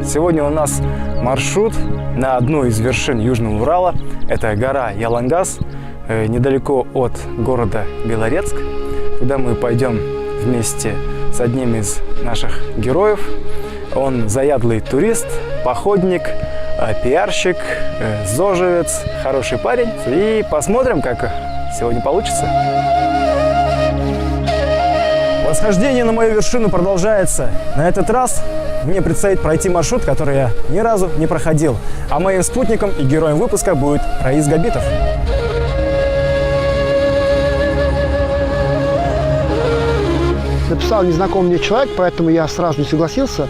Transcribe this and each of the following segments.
Сегодня у нас маршрут на одну из вершин Южного Урала. Это гора Ялангас, недалеко от города Белорецк. Туда мы пойдем вместе с одним из наших героев. Он заядлый турист, походник, пиарщик, зожевец, хороший парень. И посмотрим, как сегодня получится. Восхождение на мою вершину продолжается. На этот раз мне предстоит пройти маршрут, который я ни разу не проходил. А моим спутником и героем выпуска будет Раис Габитов. Написал незнакомый мне человек, поэтому я сразу не согласился.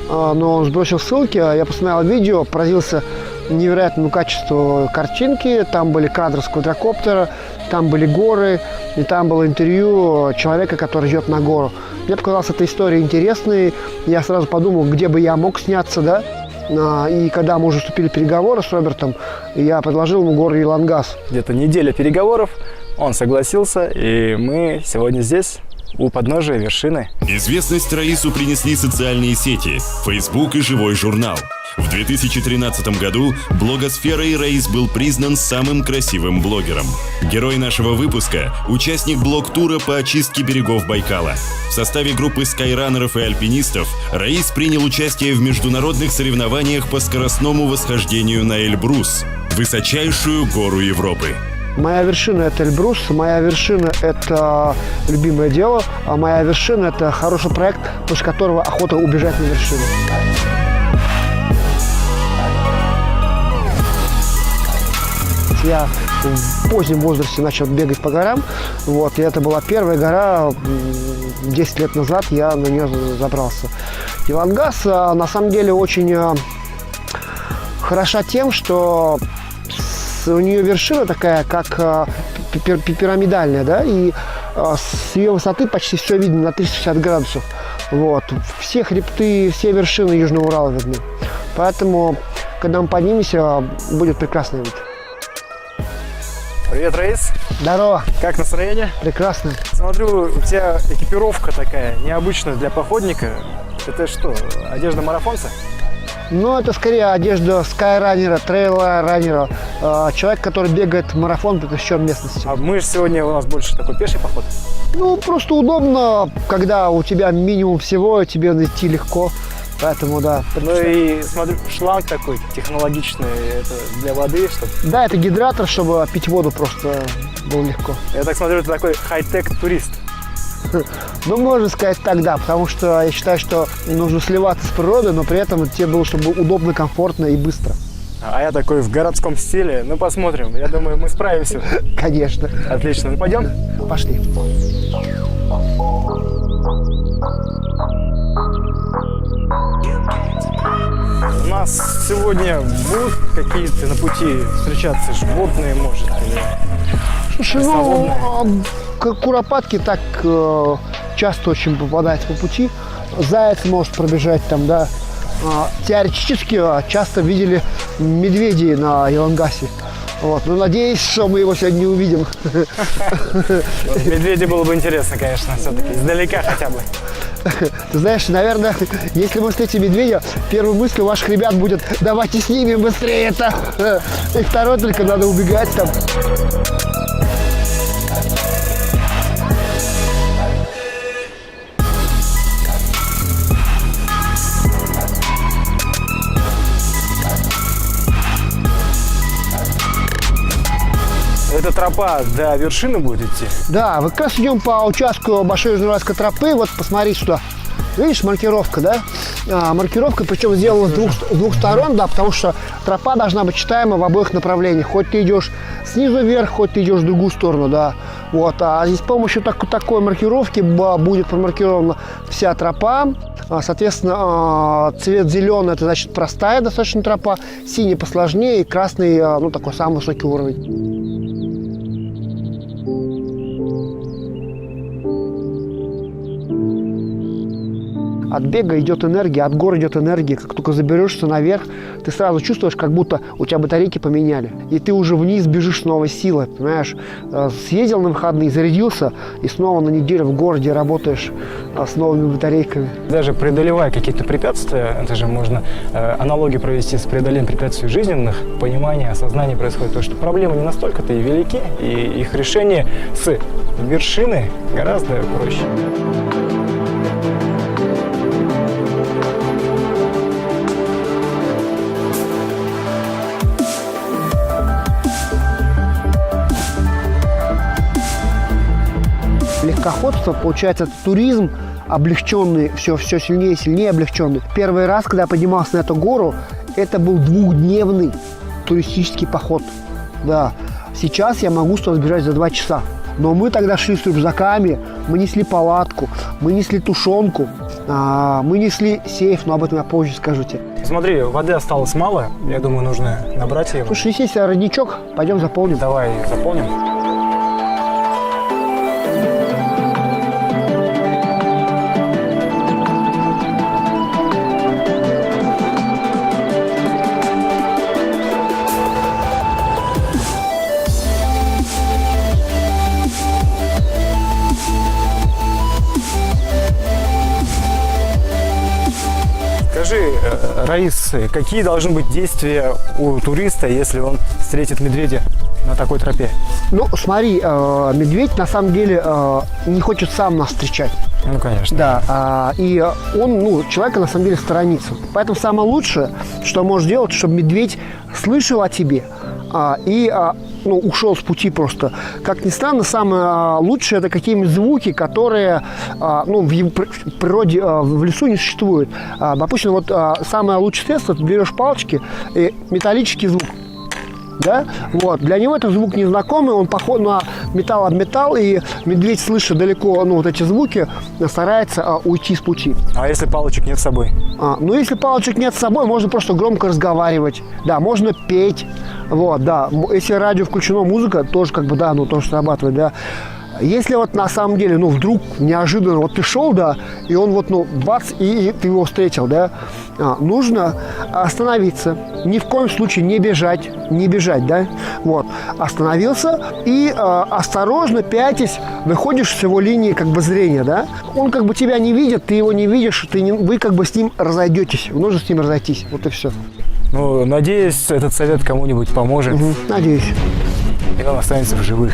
Но он сбросил ссылки, я посмотрел видео, поразился невероятному качеству картинки. Там были кадры с квадрокоптера, там были горы, и там было интервью человека, который идет на гору. Мне показалась эта история интересной. Я сразу подумал, где бы я мог сняться, да? И когда мы уже вступили в переговоры с Робертом, я предложил ему гору Ялангас. Где-то неделя переговоров, он согласился, и мы сегодня здесь, у подножия вершины. Известность Раису принесли социальные сети, Facebook и живой журнал. В 2013 году блогосферой Раис был признан самым красивым блогером. Герой нашего выпуска – участник блог-тура по очистке берегов Байкала. В составе группы скайранеров и альпинистов Раис принял участие в международных соревнованиях по скоростному восхождению на Эльбрус – высочайшую гору Европы. Моя вершина – это Эльбрус, моя вершина – это любимое дело, а моя вершина – это хороший проект, после которого охота убежать на вершину. Я в позднем возрасте начал бегать по горам, и это была первая гора, 10 лет назад я на нее забрался. Ялангас на самом деле очень хороша тем, что у нее вершина такая, как пирамидальная, да, и с ее высоты почти все видно на 360 градусов. Все хребты, все вершины Южного Урала видны. Поэтому, когда мы поднимемся, будет прекрасный вид. Привет, Раис. Здорово. Как настроение? Прекрасно. Смотрю, у тебя экипировка такая необычная для походника. Это что, одежда марафонца? Ну, это скорее одежда скайранера, трейл-ранера, человек, который бегает марафон по посещенной местности. А мы же сегодня у нас больше такой пеший поход. Ну, просто удобно, когда у тебя минимум всего, и тебе идти легко. Поэтому, да. Ну и смотрю, шланг такой технологичный, это для воды, чтобы... Да, это гидратор, чтобы пить воду просто было легко. Я так смотрю, ты такой хай-тек турист. Ну, можно сказать так, да, потому что я считаю, что нужно сливаться с природой, но при этом тебе было, чтобы удобно, комфортно и быстро. А я такой в городском стиле. Ну, посмотрим. Я думаю, мы справимся. Конечно. Отлично. Ну, пойдем? Пошли. У нас сегодня будут какие-то на пути встречаться животные, может, или... Слушай, как куропатки так часто очень попадаются по пути. Заяц может пробежать там, да. Теоретически часто видели медведей на Ялангасе. Но надеюсь, что мы его сегодня не увидим. Медведи было бы интересно, конечно, все-таки. Издалека хотя бы. Ты знаешь, наверное, если мы встретим медведя, первой мыслью у ваших ребят будет: давайте снимем быстрее это. И второй только надо убегать там. Эта тропа до вершины будет идти? Да, мы как раз идем по участку Большой Южноуральской тропы. Вот посмотри сюда. Видишь, маркировка, да? Маркировка, причем сделана с двух сторон, да, потому что тропа должна быть читаема в обоих направлениях. Хоть ты идешь снизу вверх, хоть ты идешь в другую сторону, да. А здесь с помощью такой маркировки будет промаркирована вся тропа. Соответственно, цвет зеленый – это значит простая достаточно тропа, синий посложнее и красный, такой самый высокий уровень. от бега идет энергия, от гор идет энергия. Как только заберешься наверх, ты сразу чувствуешь, как будто у тебя батарейки поменяли. И ты уже вниз бежишь с новой силой, понимаешь? Съездил на выходные, зарядился, и снова на неделю в городе работаешь с новыми батарейками. Даже преодолевая какие-то препятствия, это же можно аналогию провести с преодолением препятствий жизненных, понимание, осознание происходит, то, что проблемы не настолько-то и велики, и их решение с вершины гораздо проще. Легкоходство, получается, это туризм облегченный, все сильнее и сильнее облегченный. Первый раз, когда я поднимался на эту гору, это был двухдневный туристический поход. Да. Сейчас я могу сюда сбежать за 2 часа. Но мы тогда шли с рюкзаками, мы несли палатку, мы несли тушенку, мы несли сейф, но об этом я позже скажу тебе. Смотри, воды осталось мало, я думаю, нужно набрать ее. Слушай, есть родничок, пойдем заполним. Давай заполним. Скажи, Раис, какие должны быть действия у туриста, если он встретит медведя на такой тропе? Ну, смотри, медведь на самом деле не хочет сам нас встречать. Ну, конечно. Да, и он, человека на самом деле сторонится. Поэтому самое лучшее, что можешь делать, чтобы медведь слышал о тебе и ушел с пути просто. Как ни странно, самое лучшее — это какие-нибудь звуки, которые в природе, в лесу не существуют. Допустим, самое лучшее средство — ты берешь палочки и металлический звук. Да? Вот. Для него этот звук незнакомый, он похож на металл об металл, и медведь, слыша далеко эти звуки, старается уйти с пути. А если палочек нет с собой? Если палочек нет с собой, можно просто громко разговаривать, да, можно петь, да. Если радио включено, музыка тоже тоже срабатывает, да. Если на самом деле, вдруг неожиданно ты шел, да, и он бац, и ты его встретил, да, нужно остановиться, ни в коем случае не бежать, да, остановился и осторожно, пятясь, выходишь с его линии зрения, да, он тебя не видит, ты его не видишь, вы с ним разойдетесь, нужно с ним разойтись, вот и все. Надеюсь, этот совет кому-нибудь поможет. Надеюсь. И он останется в живых.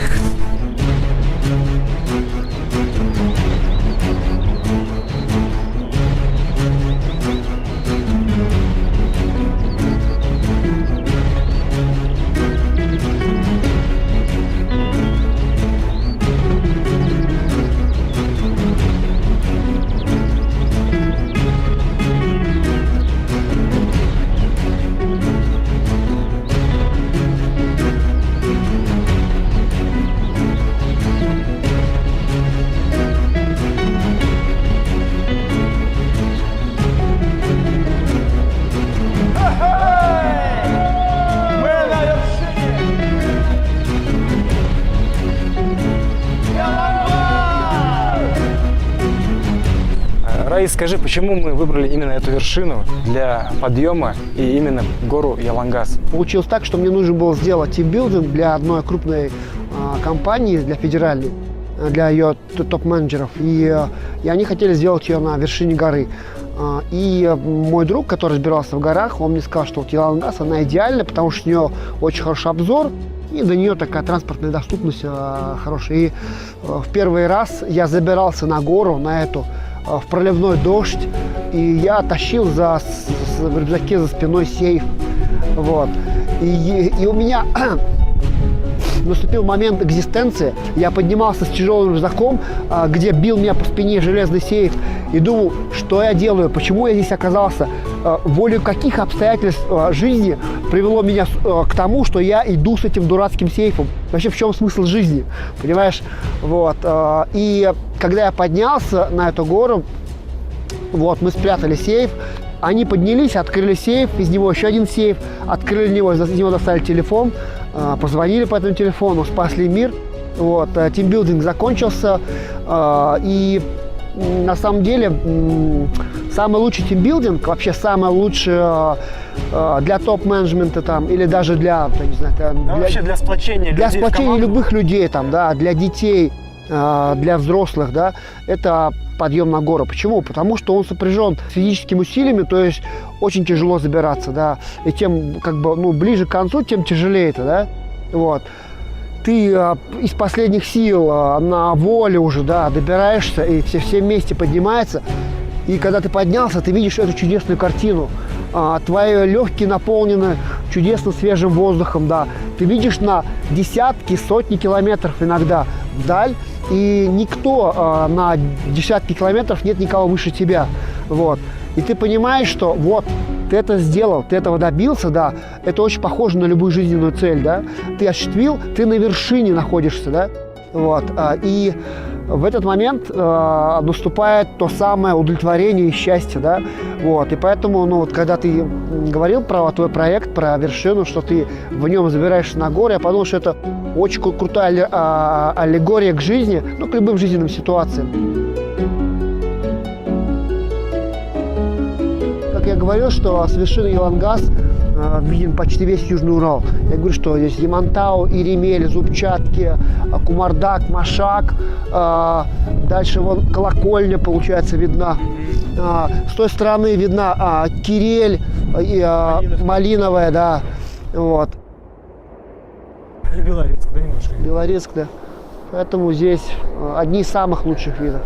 Раис, скажи, почему мы выбрали именно эту вершину для подъема и именно гору Ялангас? Получилось так, что мне нужно было сделать тимбилдинг для одной крупной компании, для федеральной, для ее топ-менеджеров. И они хотели сделать ее на вершине горы. И мой друг, который разбирался в горах, он мне сказал, что Ялангас, она идеальна, потому что у нее очень хороший обзор, и до нее такая транспортная доступность хорошая. И в первый раз я забирался на гору, на эту, в проливной дождь, и я тащил в рюкзаке за спиной сейф. И у меня наступил момент экзистенции. Я поднимался с тяжелым рюкзаком, где бил меня по спине железный сейф, и думал, что я делаю, почему я здесь оказался, волею каких обстоятельств жизни привело меня к тому, что я иду с этим дурацким сейфом. Вообще, в чем смысл жизни, понимаешь? И когда я поднялся на эту гору, мы спрятали сейф, они поднялись, открыли сейф, из него еще один сейф, открыли него, из него достали телефон, позвонили по этому телефону, спасли мир. Тимбилдинг закончился, и на самом деле самый лучший тимбилдинг, вообще самое лучшее для топ-менеджмента там, или даже для, не знаю, Вообще для сплочения для людей в сплочения команду. любых людей, там, да, для детей, для взрослых, да, это подъем на гору. Почему? Потому что он сопряжен с физическими усилиями, то есть очень тяжело забираться, да, и тем, как бы, ну, ближе к концу, тем тяжелее это, да, вот. Ты из последних сил на воле уже, да, добираешься, и все вместе поднимаются, и когда ты поднялся, ты видишь эту чудесную картину. Твои легкие наполнены чудесно свежим воздухом, да. Ты видишь на десятки, сотни километров иногда вдаль, и никто на десятки километров нет никого выше тебя, вот. И ты понимаешь, что вот, ты это сделал, ты этого добился, да, это очень похоже на любую жизненную цель, да. Ты осуществил, ты на вершине находишься, да, вот. И в этот момент наступает то самое удовлетворение и счастье, да, вот. И поэтому, ну, вот, когда ты говорил про твой проект, про вершину, что ты в нем забираешься на горы, я подумал, что это очень крутая аллегория к жизни, ну, к любым жизненным ситуациям. Как я говорил, что с вершины Ялангас виден почти весь Южный Урал. Я говорю, что здесь Ямантау, Иремель, Зубчатки, Кумардак, Машак. Дальше вон колокольня, получается, видна. С той стороны видна Кирель, Малиновая, да. Вот. И Белорецк, да, немножко. Белорецк, да. Поэтому здесь одни из самых лучших видов.